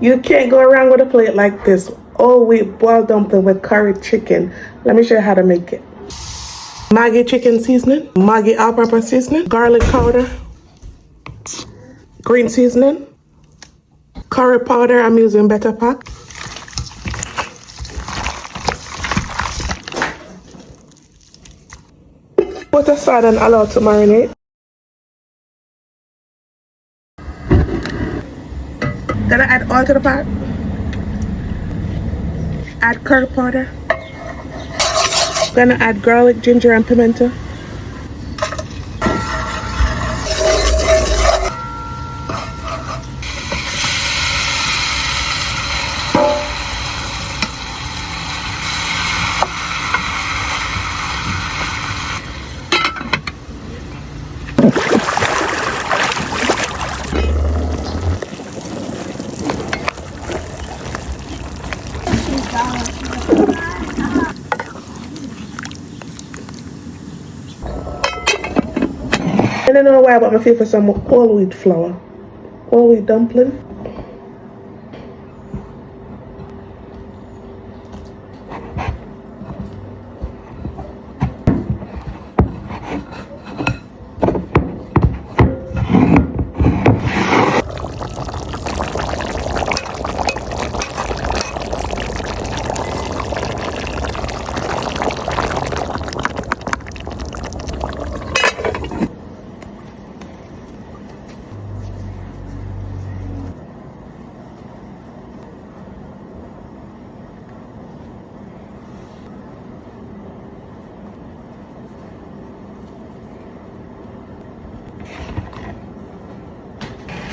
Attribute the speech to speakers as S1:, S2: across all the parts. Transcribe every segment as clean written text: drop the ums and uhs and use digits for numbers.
S1: You can't go around with a plate like this. Oh, wheat boiled dumpling with curried chicken. Let me show you how to make it. Maggi chicken seasoning, Maggi all-purpose seasoning, garlic powder, green seasoning, curry powder. I'm using Better Pack. Put aside and allow to marinate. Gonna add oil to the pot. Add curry powder. Gonna add garlic, ginger, and pimento. I don't know why, but my favorite some whole wheat flour, whole wheat dumpling.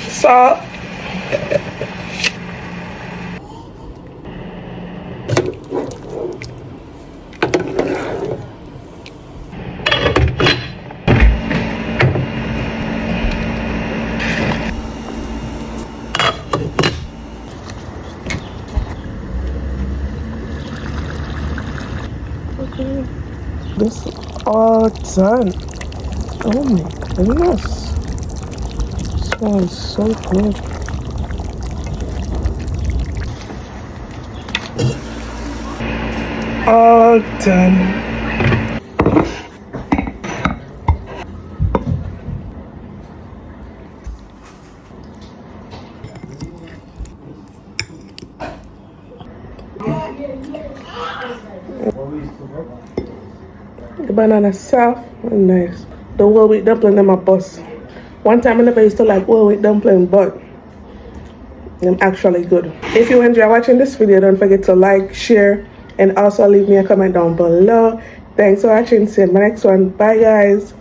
S1: Salt. Okay. This is all done. Oh my goodness. Smells so good. All done. The banana soft and nice. The whole wheat dumpling in my bus. One time I never used to like whole wheat dumpling, but I'm actually good. If you enjoy watching this video, don't forget to like, share, and also leave me a comment down below. Thanks for watching. See you in my next one. Bye guys.